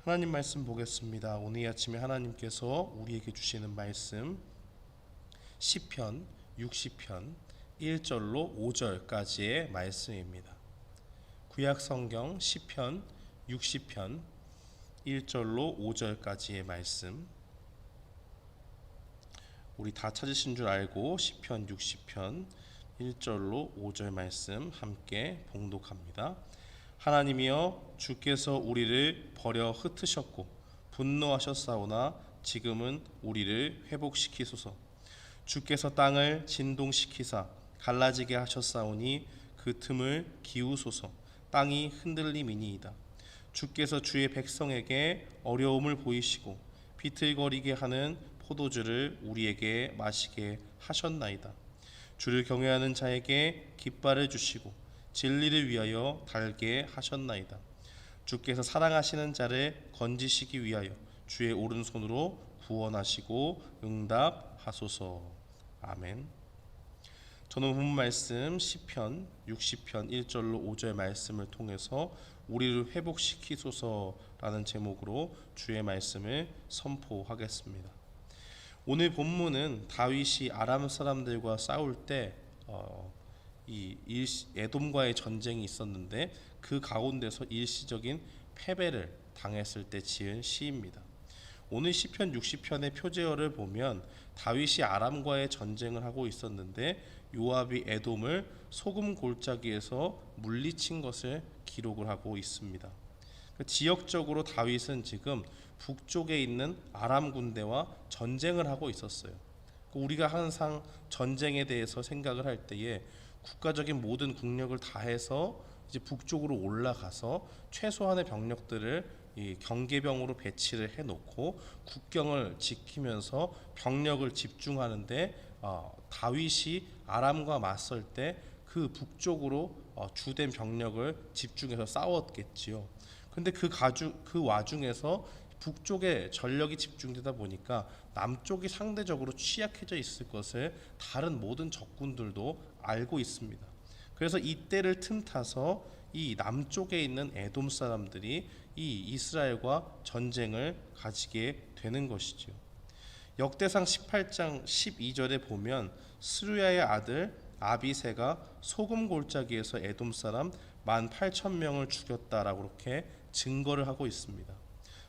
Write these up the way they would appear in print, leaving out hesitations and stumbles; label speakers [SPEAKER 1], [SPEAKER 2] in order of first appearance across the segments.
[SPEAKER 1] 하나님 말씀 보겠습니다. 오늘 아침에 하나님께서 우리에게 주시는 말씀 시편 60편 1절로 5절까지의 말씀입니다. 구약 성경 시편 60편 1절로 5절까지의 말씀, 우리 다 찾으신 줄 알고 시편 60편 1절로 5절 말씀 함께 봉독합니다. 하나님이여, 주께서 우리를 버려 흩으셨고 분노하셨사오나 지금은 우리를 회복시키소서. 주께서 땅을 진동시키사 갈라지게 하셨사오니 그 틈을 기우소서. 땅이 흔들림이니이다. 주께서 주의 백성에게 어려움을 보이시고 비틀거리게 하는 포도주를 우리에게 마시게 하셨나이다. 주를 경외하는 자에게 깃발을 주시고 진리를 위하여 달게 하셨나이다. 주께서 사랑하시는 자를 건지시기 위하여 주의 오른손으로 구원하시고 응답하소서. 아멘. 저는 본문 말씀 시편 60편 1절로 5절 말씀을 통해서 우리를 회복시키소서라는 제목으로 주의 말씀을 선포하겠습니다. 오늘 본문은 다윗이 아람 사람들과 싸울 때 이 에돔과의 전쟁이 있었는데 그 가운데서 일시적인 패배를 당했을 때 지은 시입니다. 오늘 시편 60편의 표제어를 보면 다윗이 아람과의 전쟁을 하고 있었는데 요압이 에돔을 소금 골짜기에서 물리친 것을 기록을 하고 있습니다. 지역적으로 다윗은 지금 북쪽에 있는 아람 군대와 전쟁을 하고 있었어요. 우리가 항상 전쟁에 대해서 생각을 할 때에 국가적인 모든 국력을 다해서 이제 북쪽으로 올라가서 최소한의 병력들을 이 경계병으로 배치를 해놓고 국경을 지키면서 병력을 집중하는데 다윗이 아람과 맞설 때 그 북쪽으로 주된 병력을 집중해서 싸웠겠지요. 근데 그 와중에서 북쪽에 전력이 집중되다 보니까 남쪽이 상대적으로 취약해져 있을 것을 다른 모든 적군들도 알고 있습니다. 그래서 이때를 틈타서 이 남쪽에 있는 에돔 사람들이 이 이스라엘과 전쟁을 가지게 되는 것이죠. 역대상 18장 12절에 보면 스루야의 아들 아비새가 소금 골짜기에서 에돔 사람 18,000명을 죽였다라고 그렇게 증거를 하고 있습니다.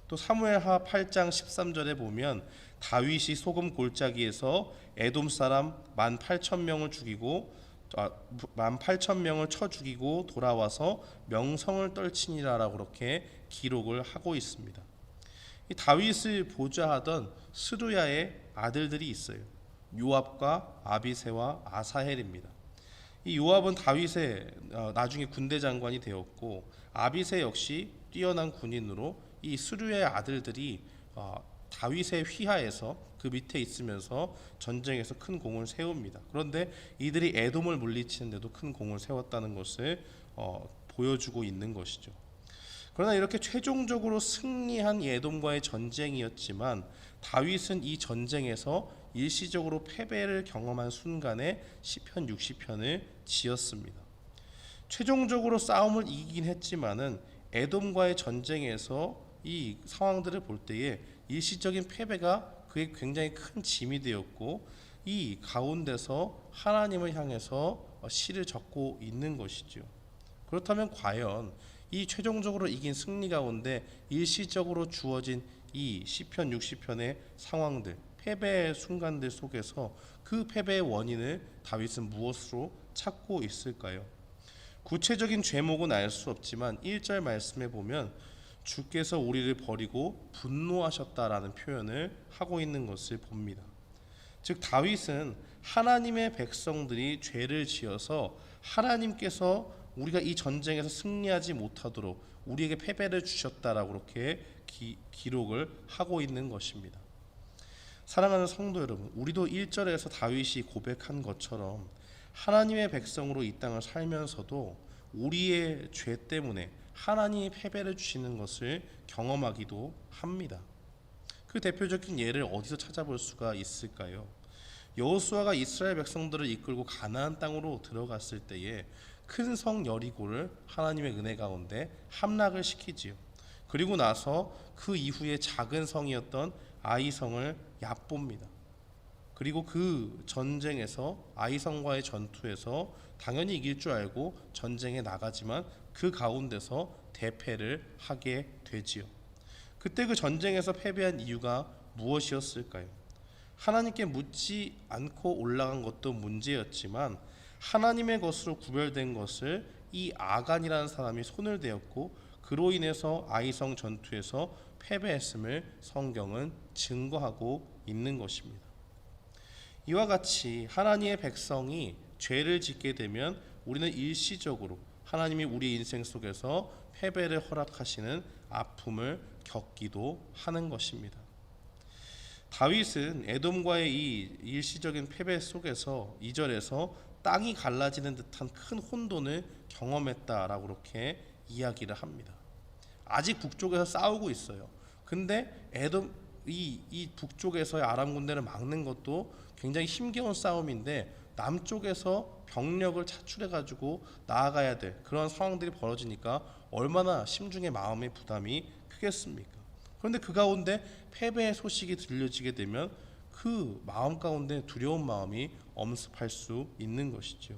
[SPEAKER 1] 또 사무엘하 8장 13절에 보면 다윗이 소금 골짜기에서 에돔 사람 18,000명을 죽이고 18,000명을 쳐 죽이고 돌아와서 명성을 떨치니라라고 그렇게 기록을 하고 있습니다. 이 다윗을 보좌하던 스루야의 아들들이 있어요. 요압과 아비새와 아사헬입니다. 이 요압은 다윗의 나중에 군대 장관이 되었고 아비새 역시 뛰어난 군인으로 이 스루야의 아들들이 다윗의 휘하에서 그 밑에 있으면서 전쟁에서 큰 공을 세웁니다. 그런데 이들이 에돔을 물리치는데도 큰 공을 세웠다는 것을 보여주고 있는 것이죠. 그러나 이렇게 최종적으로 승리한 에돔과의 전쟁이었지만 다윗은 이 전쟁에서 일시적으로 패배를 경험한 순간에 시편 60편을 지었습니다. 최종적으로 싸움을 이기긴 했지만은 에돔과의 전쟁에서 이 상황들을 볼 때에 일시적인 패배가 그게 굉장히 큰 짐이 되었고 이 가운데서 하나님을 향해서 시를 적고 있는 것이죠. 그렇다면 과연 이 최종적으로 이긴 승리 가운데 일시적으로 주어진 이 시편 60편의 상황들, 패배의 순간들 속에서 그 패배의 원인을 다윗은 무엇으로 찾고 있을까요? 구체적인 죄목은 알 수 없지만 1절 말씀에 보면 주께서 우리를 버리고 분노하셨다라는 표현을 하고 있는 것을 봅니다. 즉 다윗은 하나님의 백성들이 죄를 지어서 하나님께서 우리가 이 전쟁에서 승리하지 못하도록 우리에게 패배를 주셨다라고 그렇게 기록을 하고 있는 것입니다. 사랑하는 성도 여러분, 우리도 1절에서 다윗이 고백한 것처럼 하나님의 백성으로 이 땅을 살면서도 우리의 죄 때문에 하나님이 패배를 주시는 것을 경험하기도 합니다. 그 대표적인 예를 어디서 찾아볼 수가 있을까요? 여호수아가 이스라엘 백성들을 이끌고 가나안 땅으로 들어갔을 때에 큰 성 여리고를 하나님의 은혜 가운데 함락을 시키지요. 그리고 나서 그 이후에 작은 성이었던 아이성을 얕봅니다. 그리고 그 전쟁에서 아이성과의 전투에서 당연히 이길 줄 알고 전쟁에 나가지만 그 가운데서 대패를 하게 되지요. 그때 그 전쟁에서 패배한 이유가 무엇이었을까요? 하나님께 묻지 않고 올라간 것도 문제였지만 하나님의 것으로 구별된 것을 이 아간이라는 사람이 손을 대었고 그로 인해서 아이성 전투에서 패배했음을 성경은 증거하고 있는 것입니다. 이와 같이 하나님의 백성이 죄를 짓게 되면 우리는 일시적으로 하나님이 우리 인생 속에서 패배를 허락하시는 아픔을 겪기도 하는 것입니다. 다윗은 에돔과의 이 일시적인 패배 속에서 2절에서 땅이 갈라지는 듯한 큰 혼돈을 경험했다라고 그렇게 이야기를 합니다. 아직 북쪽에서 싸우고 있어요. 근데 에돔 이 북쪽에서의 아람 군대를 막는 것도 굉장히 힘겨운 싸움인데 남쪽에서 병력을 차출해 가지고 나아가야 될 그런 상황들이 벌어지니까 얼마나 심중의 마음의 부담이 크겠습니까? 그런데 그 가운데 패배의 소식이 들려지게 되면 그 마음 가운데 두려운 마음이 엄습할 수 있는 것이죠.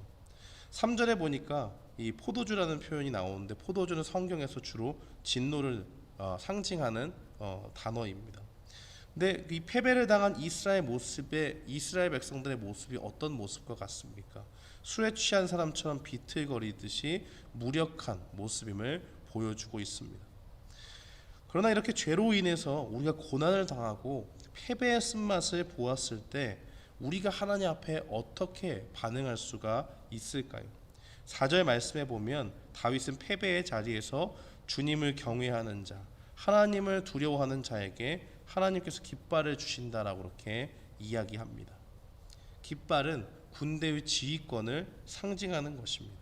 [SPEAKER 1] 3절에 보니까 이 포도주라는 표현이 나오는데 포도주는 성경에서 주로 진노를 상징하는 단어입니다. 근데 이 패배를 당한 이스라엘 백성들의 모습이 어떤 모습과 같습니까? 술에 취한 사람처럼 비틀거리듯이 무력한 모습임을 보여주고 있습니다. 그러나 이렇게 죄로 인해서 우리가 고난을 당하고 패배의 쓴맛을 보았을 때 우리가 하나님 앞에 어떻게 반응할 수가 있을까요? 4절 말씀에 보면 다윗은 패배의 자리에서 주님을 경외하는 자, 하나님을 두려워하는 자에게 하나님께서 깃발을 주신다라고 그렇게 이야기합니다. 깃발은 군대의 지휘권을 상징하는 것입니다.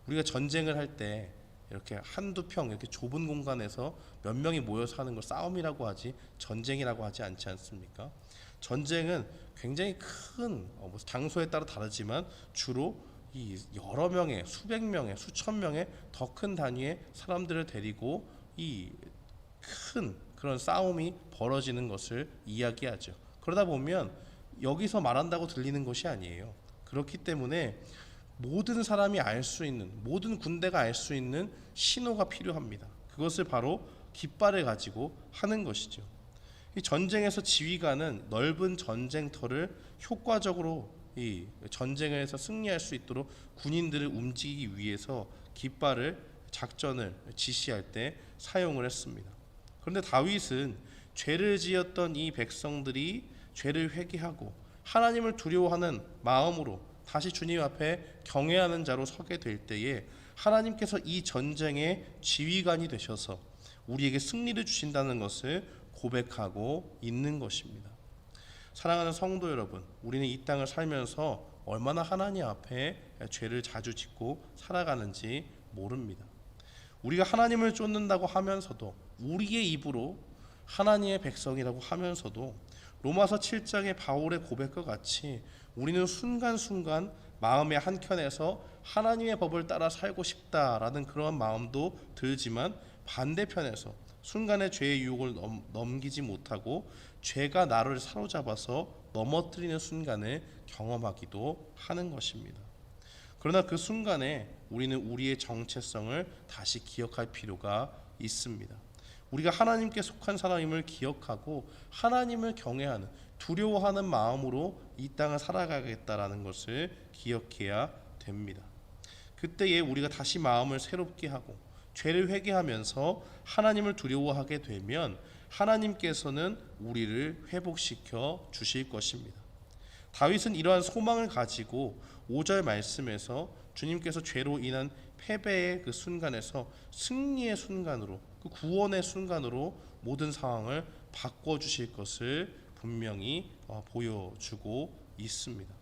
[SPEAKER 1] 우리가 전쟁을 할 때 이렇게 한두 평 이렇게 좁은 공간에서 몇 명이 모여서 하는 걸 싸움이라고 하지 전쟁이라고 하지 않지 않습니까? 전쟁은 굉장히 큰 장소에 따라 다르지만 주로 이 여러 명의 수백 명의 수천 명의 더 큰 단위의 사람들을 데리고 이 큰 그런 싸움이 벌어지는 것을 이야기하죠. 그러다 보면 여기서 말한다고 들리는 것이 아니에요. 그렇기 때문에 모든 사람이 알 수 있는, 모든 군대가 알 수 있는 신호가 필요합니다. 그것을 바로 깃발을 가지고 하는 것이죠. 이 전쟁에서 지휘관은 넓은 전쟁터를 효과적으로 이 전쟁에서 승리할 수 있도록 군인들을 움직이기 위해서 깃발을 작전을 지시할 때 사용을 했습니다. 그런데 다윗은 죄를 지었던 이 백성들이 죄를 회개하고 하나님을 두려워하는 마음으로 다시 주님 앞에 경외하는 자로 서게 될 때에 하나님께서 이 전쟁의 지휘관이 되셔서 우리에게 승리를 주신다는 것을 고백하고 있는 것입니다. 사랑하는 성도 여러분, 우리는 이 땅을 살면서 얼마나 하나님 앞에 죄를 자주 짓고 살아가는지 모릅니다. 우리가 하나님을 쫓는다고 하면서도 우리의 입으로 하나님의 백성이라고 하면서도 로마서 7장의 바울의 고백과 같이 우리는 순간순간 마음의 한켠에서 하나님의 법을 따라 살고 싶다라는 그런 마음도 들지만 반대편에서 순간의 죄의 유혹을 넘기지 못하고 죄가 나를 사로잡아서 넘어뜨리는 순간을 경험하기도 하는 것입니다. 그러나 그 순간에 우리는 우리의 정체성을 다시 기억할 필요가 있습니다. 우리가 하나님께 속한 사람임을 기억하고 하나님을 경외하는 두려워하는 마음으로 이 땅을 살아가겠다라는 것을 기억해야 됩니다. 그때에 우리가 다시 마음을 새롭게 하고 죄를 회개하면서 하나님을 두려워하게 되면 하나님께서는 우리를 회복시켜 주실 것입니다. 다윗은 이러한 소망을 가지고 5절 말씀에서 주님께서 죄로 인한 패배의 그 순간에서 승리의 순간으로, 그 구원의 순간으로 모든 상황을 바꿔주실 것을 분명히 보여주고 있습니다.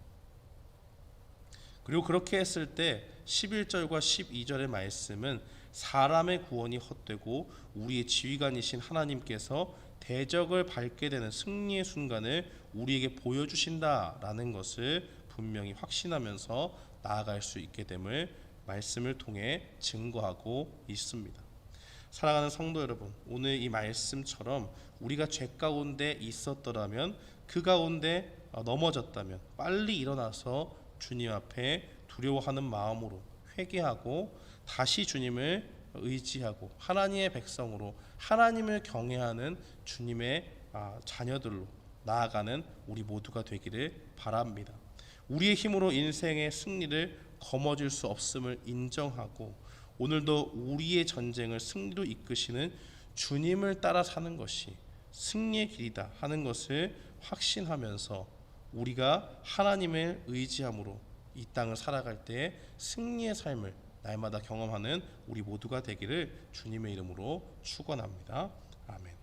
[SPEAKER 1] 그리고 그렇게 했을 때 11절과 12절의 말씀은 사람의 구원이 헛되고 우리의 지휘관이신 하나님께서 대적을 밟게 되는 승리의 순간을 우리에게 보여주신다라는 것을 분명히 확신하면서 나아갈 수 있게 됨을 말씀을 통해 증거하고 있습니다. 사랑하는 성도 여러분, 오늘 이 말씀처럼 우리가 죄 가운데 있었더라면, 그 가운데 넘어졌다면 빨리 일어나서 주님 앞에 두려워하는 마음으로 회개하고 다시 주님을 의지하고 하나님의 백성으로 하나님을 경외하는 주님의 자녀들로 나아가는 우리 모두가 되기를 바랍니다. 우리의 힘으로 인생의 승리를 거머쥘 수 없음을 인정하고 오늘도 우리의 전쟁을 승리로 이끄시는 주님을 따라 사는 것이 승리의 길이다 하는 것을 확신하면서 우리가 하나님을 의지함으로 이 땅을 살아갈 때 승리의 삶을 날마다 경험하는 우리 모두가 되기를 주님의 이름으로 축원합니다. 아멘.